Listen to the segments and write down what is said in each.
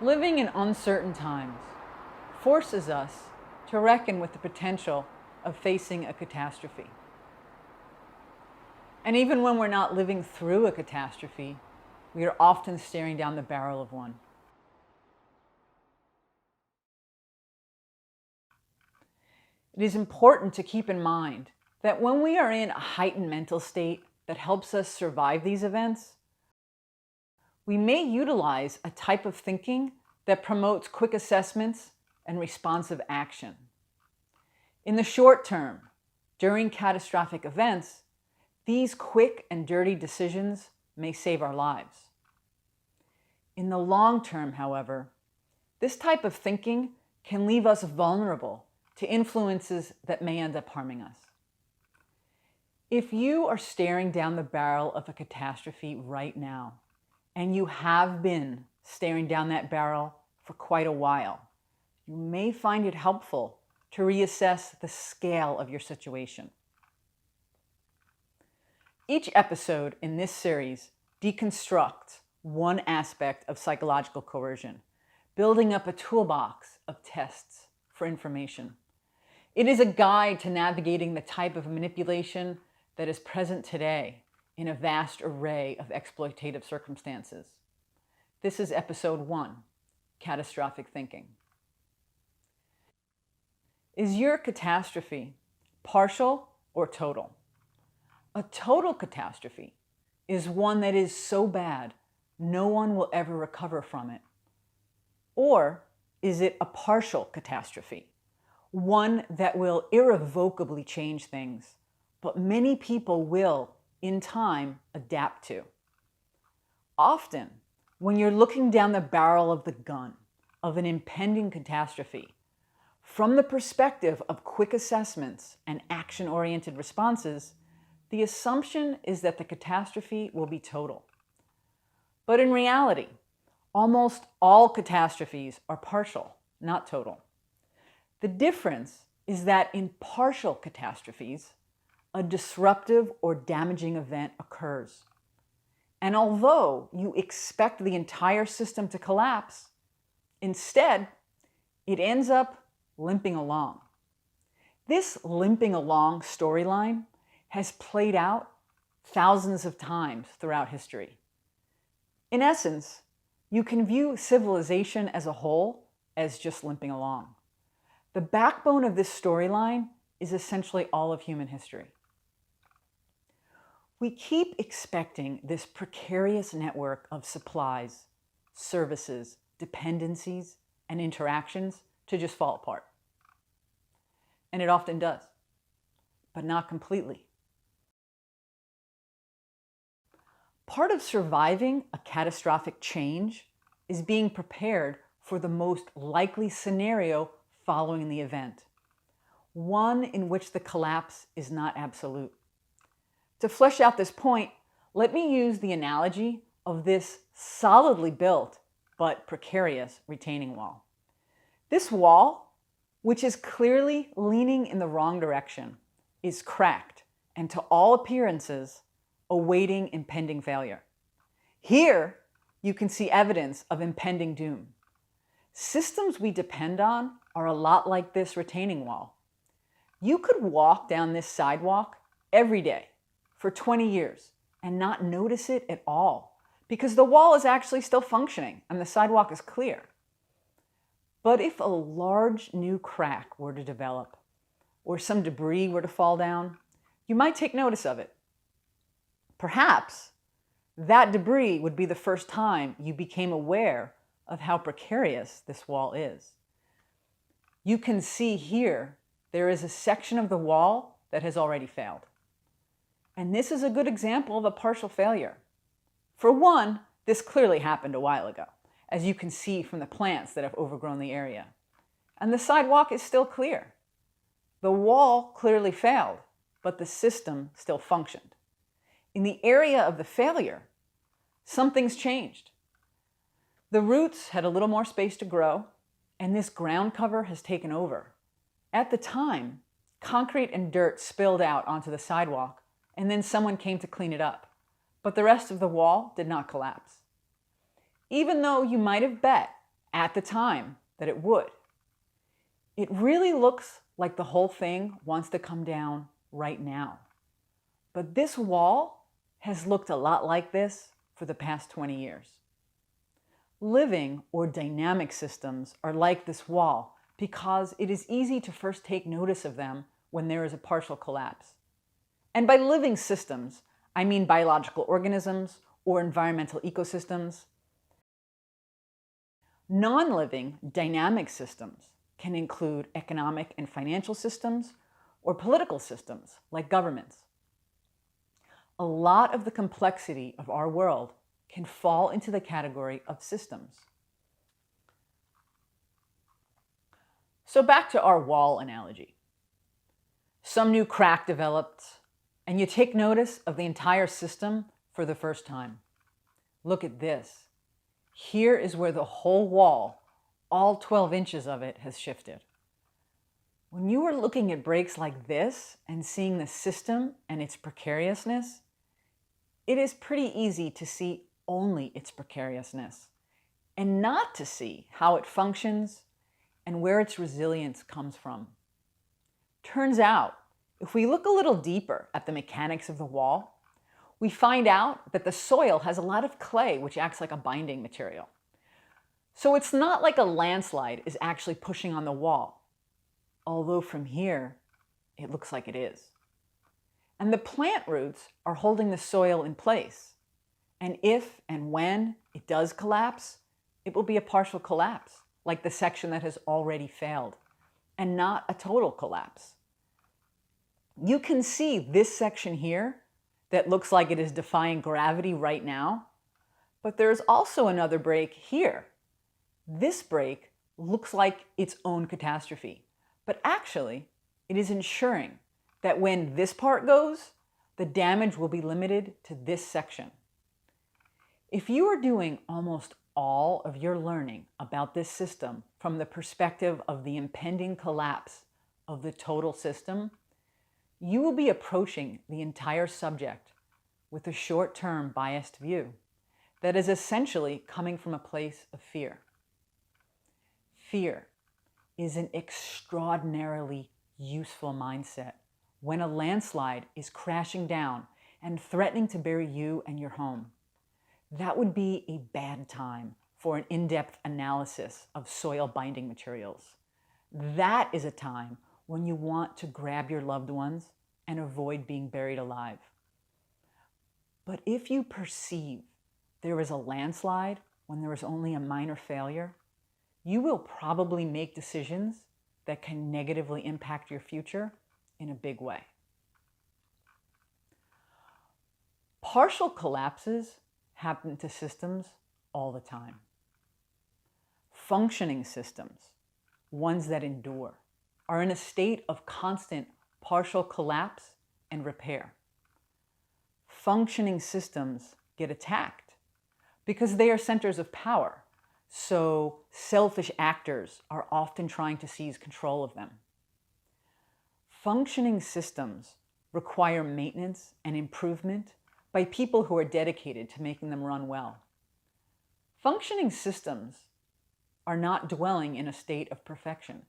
Living in uncertain times forces us to reckon with the potential of facing a catastrophe. And even when we're not living through a catastrophe, we are often staring down the barrel of one. It is important to keep in mind that when we are in a heightened mental state that helps us survive these events, we may utilize a type of thinking that promotes quick assessments and responsive action. In the short term, during catastrophic events, these quick and dirty decisions may save our lives. In the long term, however, this type of thinking can leave us vulnerable to influences that may end up harming us. If you are staring down the barrel of a catastrophe right now, and you have been staring down that barrel for quite a while, you may find it helpful to reassess the scale of your situation. Each episode in this series deconstructs one aspect of psychological coercion, building up a toolbox of tests for information. It is a guide to navigating the type of manipulation that is present today in a vast array of exploitative circumstances. This is episode 1, Catastrophic Thinking. Is your catastrophe partial or total? A total catastrophe is one that is so bad no one will ever recover from it. Or is it a partial catastrophe? One that will irrevocably change things, but many people will, in time, adapt to. Often, when you're looking down the barrel of the gun of an impending catastrophe, from the perspective of quick assessments and action-oriented responses, the assumption is that the catastrophe will be total. But in reality, almost all catastrophes are partial, not total. The difference is that in partial catastrophes, a disruptive or damaging event occurs. And although you expect the entire system to collapse, instead, it ends up limping along. This limping along storyline has played out thousands of times throughout history. In essence, you can view civilization as a whole as just limping along. The backbone of this storyline is essentially all of human history. We keep expecting this precarious network of supplies, services, dependencies, and interactions to just fall apart. And it often does, but not completely. Part of surviving a catastrophic change is being prepared for the most likely scenario following the event, one in which the collapse is not absolute. To flesh out this point, let me use the analogy of this solidly built but precarious retaining wall. This wall, which is clearly leaning in the wrong direction, is cracked and to all appearances awaiting impending failure. Here, you can see evidence of impending doom. Systems we depend on are a lot like this retaining wall. You could walk down this sidewalk every day for 20 years and not notice it at all because the wall is actually still functioning and the sidewalk is clear. But if a large new crack were to develop or some debris were to fall down, you might take notice of it. Perhaps that debris would be the first time you became aware of how precarious this wall is. You can see here there is a section of the wall that has already failed. And this is a good example of a partial failure. For one, this clearly happened a while ago, as you can see from the plants that have overgrown the area. And the sidewalk is still clear. The wall clearly failed, but the system still functioned. In the area of the failure, something's changed. The roots had a little more space to grow, and this ground cover has taken over. At the time, concrete and dirt spilled out onto the sidewalk, and then someone came to clean it up. But the rest of the wall did not collapse. Even though you might have bet at the time that it would. It really looks like the whole thing wants to come down right now. But this wall has looked a lot like this for the past 20 years. Living or dynamic systems are like this wall because it is easy to first take notice of them when there is a partial collapse. And by living systems, I mean biological organisms or environmental ecosystems. Non-living dynamic systems can include economic and financial systems or political systems like governments. A lot of the complexity of our world can fall into the category of systems. So back to our wall analogy. Some new crack developed, and you take notice of the entire system for the first time. Look at this. Here is where the whole wall, all 12 inches of it, has shifted. When you are looking at breaks like this and seeing the system and its precariousness, it is pretty easy to see only its precariousness and not to see how it functions and where its resilience comes from. Turns out, if we look a little deeper at the mechanics of the wall, we find out that the soil has a lot of clay which acts like a binding material. So it's not like a landslide is actually pushing on the wall, although from here, it looks like it is. And the plant roots are holding the soil in place. And if and when it does collapse, it will be a partial collapse, like the section that has already failed, and not a total collapse. You can see this section here that looks like it is defying gravity right now, but there's also another break here. This break looks like its own catastrophe, but actually it is ensuring that when this part goes, the damage will be limited to this section. If you are doing almost all of your learning about this system from the perspective of the impending collapse of the total system, you will be approaching the entire subject with a short-term biased view that is essentially coming from a place of fear. Fear is an extraordinarily useful mindset when a landslide is crashing down and threatening to bury you and your home. That would be a bad time for an in-depth analysis of soil binding materials. That is a time when you want to grab your loved ones and avoid being buried alive. But if you perceive there is a landslide when there is only a minor failure, you will probably make decisions that can negatively impact your future in a big way. Partial collapses happen to systems all the time. Functioning systems, ones that endure, are in a state of constant partial collapse and repair. Functioning systems get attacked because they are centers of power, so selfish actors are often trying to seize control of them. Functioning systems require maintenance and improvement by people who are dedicated to making them run well. Functioning systems are not dwelling in a state of perfection.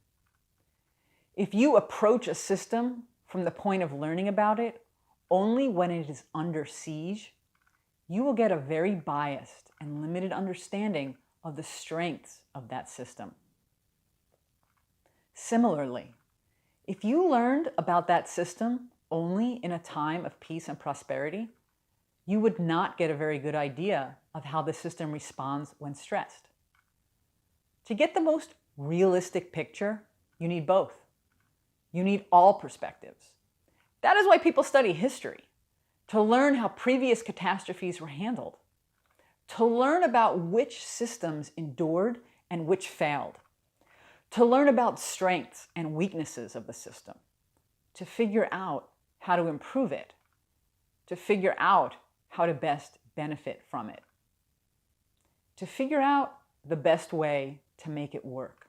If you approach a system from the point of learning about it only when it is under siege, you will get a very biased and limited understanding of the strengths of that system. Similarly, if you learned about that system only in a time of peace and prosperity, you would not get a very good idea of how the system responds when stressed. To get the most realistic picture, you need both. You need all perspectives. That is why people study history, to learn how previous catastrophes were handled, to learn about which systems endured and which failed, to learn about strengths and weaknesses of the system, to figure out how to improve it, to figure out how to best benefit from it, to figure out the best way to make it work.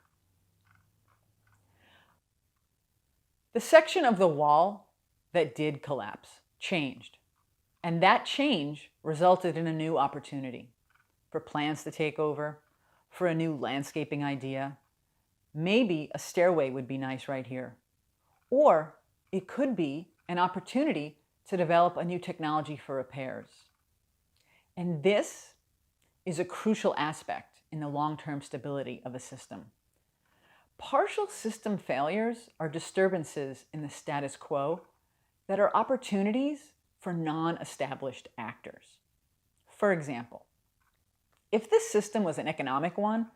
The section of the wall that did collapse changed, and that change resulted in a new opportunity for plans to take over, for a new landscaping idea. Maybe a stairway would be nice right here. Or it could be an opportunity to develop a new technology for repairs. And this is a crucial aspect in the long-term stability of a system. Partial system failures are disturbances in the status quo that are opportunities for non-established actors. For example, if this system was an economic one,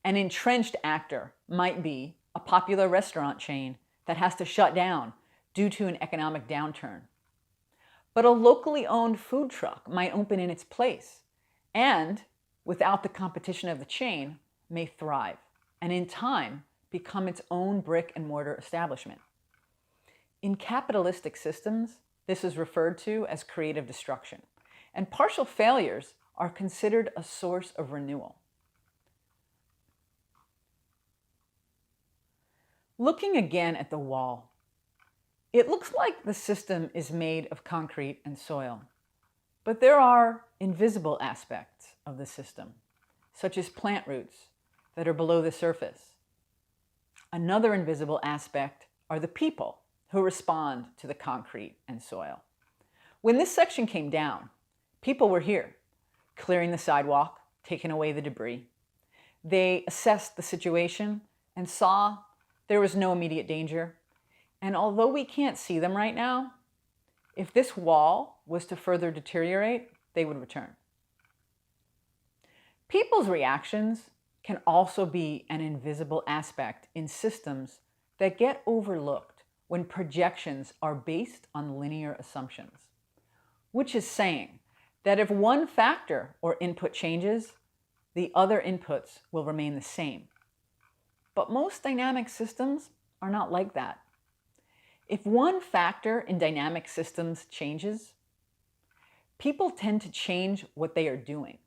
an entrenched actor might be a popular restaurant chain that has to shut down due to an economic downturn. But a locally owned food truck might open in its place and, without the competition of the chain, may thrive and in time become its own brick and mortar establishment. In capitalistic systems, this is referred to as creative destruction, and partial failures are considered a source of renewal. Looking again at the wall, it looks like the system is made of concrete and soil, but there are invisible aspects of the system, such as plant roots that are below the surface. Another invisible aspect are the people who respond to the concrete and soil. When this section came down, people were here, clearing the sidewalk, taking away the debris. They assessed the situation and saw there was no immediate danger. And although we can't see them right now, if this wall was to further deteriorate, they would return. People's reactions can also be an invisible aspect in systems that get overlooked when projections are based on linear assumptions, which is saying that if one factor or input changes, the other inputs will remain the same. But most dynamic systems are not like that. If one factor in dynamic systems changes, people tend to change what they are doing.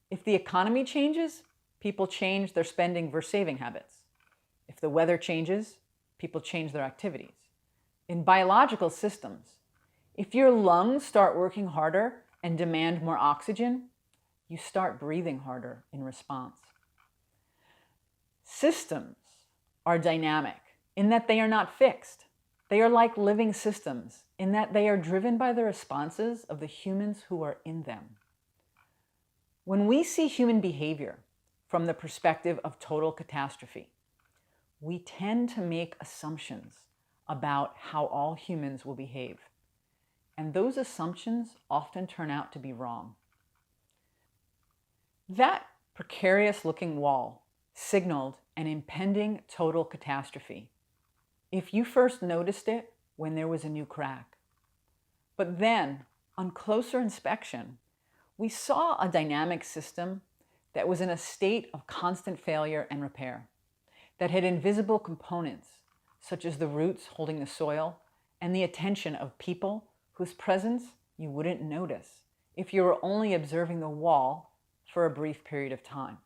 If the economy changes, people change their spending versus saving habits. If the weather changes, people change their activities. In biological systems, if your lungs start working harder and demand more oxygen, you start breathing harder in response. Systems are dynamic in that they are not fixed. They are like living systems in that they are driven by the responses of the humans who are in them. When we see human behavior from the perspective of total catastrophe, we tend to make assumptions about how all humans will behave. And those assumptions often turn out to be wrong. That precarious-looking wall signaled an impending total catastrophe if you first noticed it when there was a new crack. But then, on closer inspection, we saw a dynamic system that was in a state of constant failure and repair, that had invisible components, such as the roots holding the soil and the attention of people whose presence you wouldn't notice if you were only observing the wall for a brief period of time.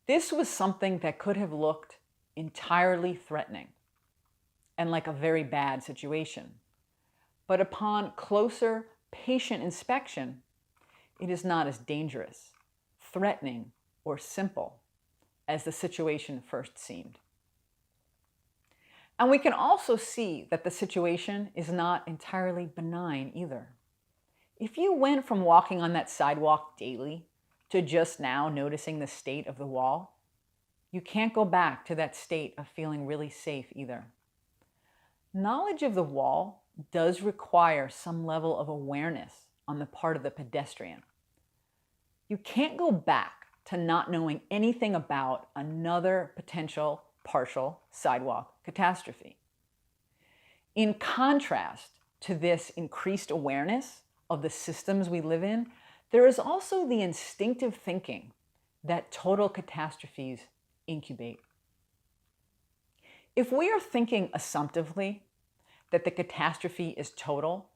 This was something that could have looked entirely threatening and like a very bad situation. But upon closer, patient inspection, it is not as dangerous, threatening, or simple as the situation first seemed. And we can also see that the situation is not entirely benign either. If you went from walking on that sidewalk daily to just now noticing the state of the wall, you can't go back to that state of feeling really safe either. Knowledge of the wall does require some level of awareness on the part of the pedestrian. You can't go back to not knowing anything about another potential partial sidewalk catastrophe. In contrast to this increased awareness of the systems we live in, there is also the instinctive thinking that total catastrophes incubate. If we are thinking assumptively that the catastrophe is total,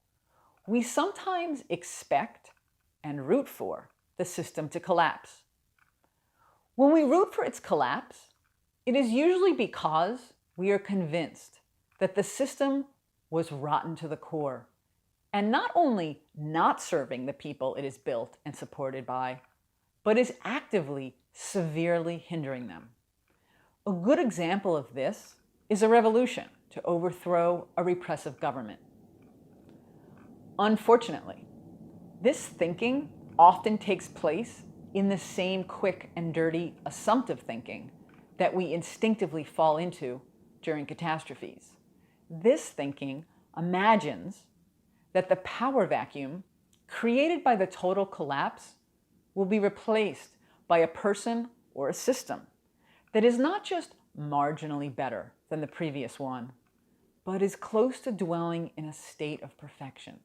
we sometimes expect and root for the system to collapse. When we root for its collapse, it is usually because we are convinced that the system was rotten to the core and not only not serving the people it is built and supported by, but is actively, severely hindering them. A good example of this is a revolution to overthrow a repressive government. Unfortunately, this thinking often takes place in the same quick and dirty assumptive thinking that we instinctively fall into during catastrophes. This thinking imagines that the power vacuum created by the total collapse will be replaced by a person or a system that is not just marginally better than the previous one, but is close to dwelling in a state of perfection.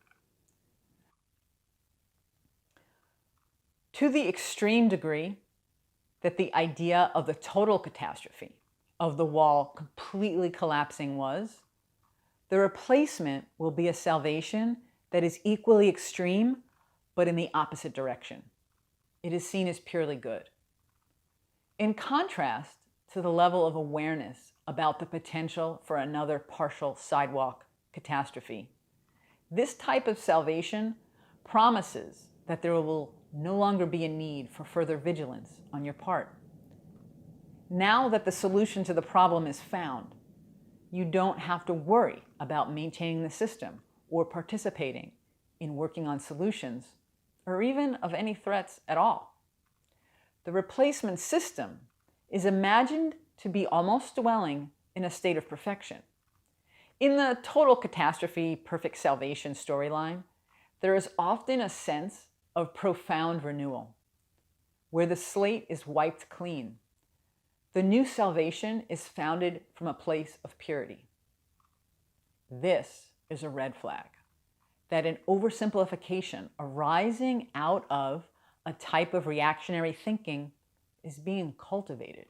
To the extreme degree that the idea of the total catastrophe, of the wall completely collapsing was, the replacement will be a salvation that is equally extreme, but in the opposite direction. It is seen as purely good. In contrast to the level of awareness about the potential for another partial sidewalk catastrophe, this type of salvation promises that there will no longer be a need for further vigilance on your part. Now that the solution to the problem is found, you don't have to worry about maintaining the system or participating in working on solutions, or even of any threats at all. The replacement system is imagined to be almost dwelling in a state of perfection. In the total catastrophe, perfect salvation storyline, there is often a sense of profound renewal, where the slate is wiped clean. The new salvation is founded from a place of purity. This is a red flag that an oversimplification arising out of a type of reactionary thinking is being cultivated.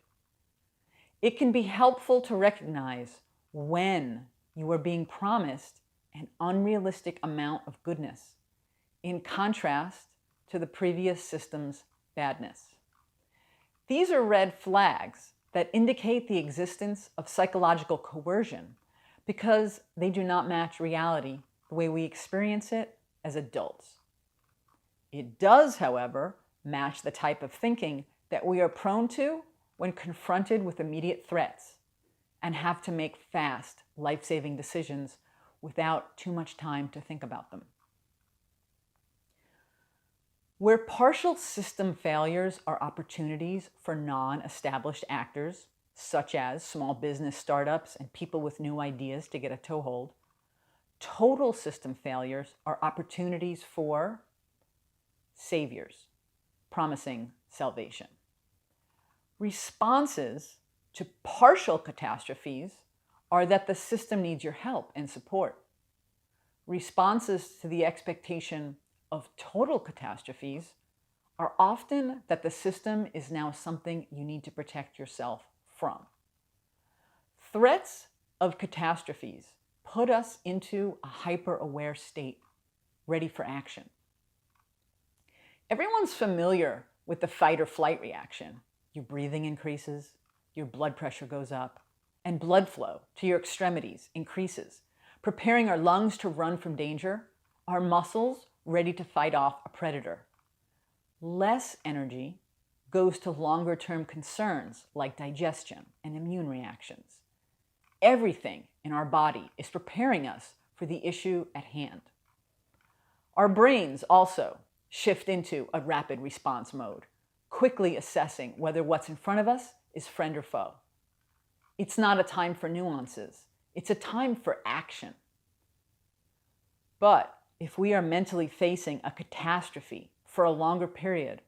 It can be helpful to recognize when you are being promised an unrealistic amount of goodness, in contrast to the previous system's badness. These are red flags that indicate the existence of psychological coercion because they do not match reality the way we experience it as adults. It does, however, match the type of thinking that we are prone to when confronted with immediate threats and have to make fast, life-saving decisions without too much time to think about them. Where partial system failures are opportunities for non-established actors, such as small business startups and people with new ideas to get a toehold, total system failures are opportunities for saviors promising salvation. Responses to partial catastrophes are that the system needs your help and support. Responses to the expectation of total catastrophes are often that the system is now something you need to protect yourself from. Threats of catastrophes put us into a hyper-aware state, ready for action. Everyone's familiar with the fight or flight reaction. Your breathing increases, your blood pressure goes up, and blood flow to your extremities increases, preparing our lungs to run from danger, our muscles ready to fight off a predator. Less energy goes to longer-term concerns like digestion and immune reactions. Everything in our body is preparing us for the issue at hand. Our brains also shift into a rapid response mode, quickly assessing whether what's in front of us is friend or foe. It's not a time for nuances. It's a time for action. But if we are mentally facing a catastrophe for a longer period,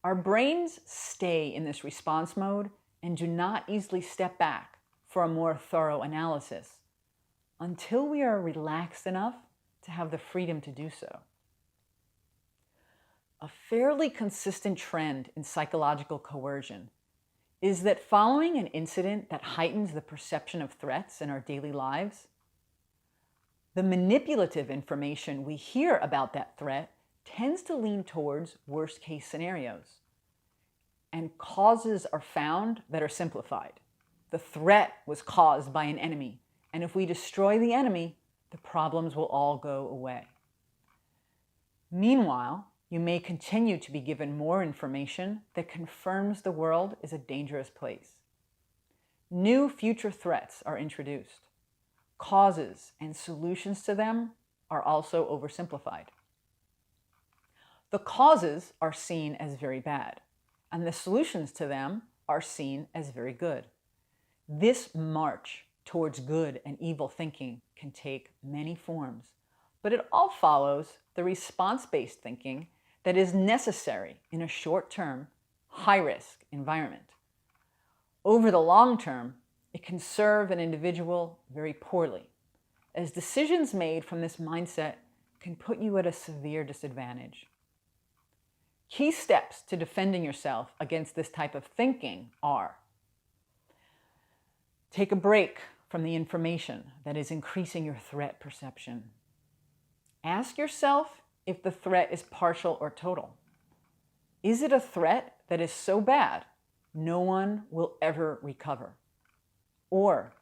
our brains stay in this response mode and do not easily step back for a more thorough analysis until we are relaxed enough to have the freedom to do so. A fairly consistent trend in psychological coercion is that following an incident that heightens the perception of threats in our daily lives, the manipulative information we hear about that threat tends to lean towards worst-case scenarios, and causes are found that are simplified. The threat was caused by an enemy, and if we destroy the enemy, the problems will all go away. Meanwhile, You may continue to be given more information that confirms the world is a dangerous place. New future threats are introduced. Causes and solutions to them are also oversimplified. The causes are seen as very bad, and the solutions to them are seen as very good. This march towards good and evil thinking can take many forms, but it all follows the response-based thinking that is necessary in a short-term, high-risk environment. Over the long term, it can serve an individual very poorly, as decisions made from this mindset can put you at a severe disadvantage. Key steps to defending yourself against this type of thinking are: take a break from the information that is increasing your threat perception. Ask yourself if the threat is partial or total. Is it a threat that is so bad no one will ever recover? Or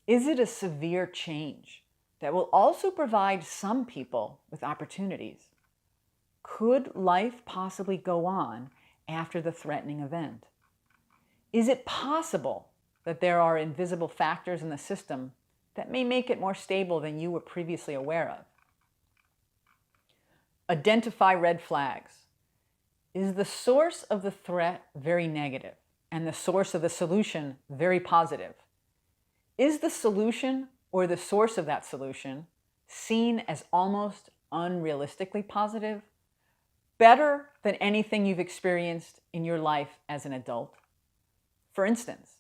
is it a severe change that will also provide some people with opportunities? Could life possibly go on after the threatening event? Is it possible that there are invisible factors in the system that may make it more stable than you were previously aware of? Identify red flags. Is the source of the threat very negative and the source of the solution very positive? Is the solution or the source of that solution seen as almost unrealistically positive? Better than anything you've experienced in your life as an adult? For instance,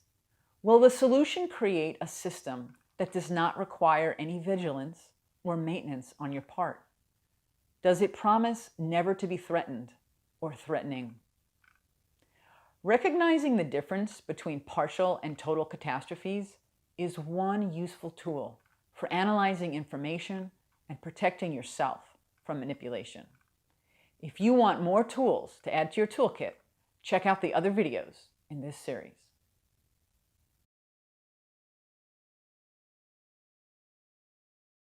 will the solution create a system that does not require any vigilance or maintenance on your part? Does it promise never to be threatened or threatening? Recognizing the difference between partial and total catastrophes is one useful tool for analyzing information and protecting yourself from manipulation. If you want more tools to add to your toolkit, check out the other videos in this series.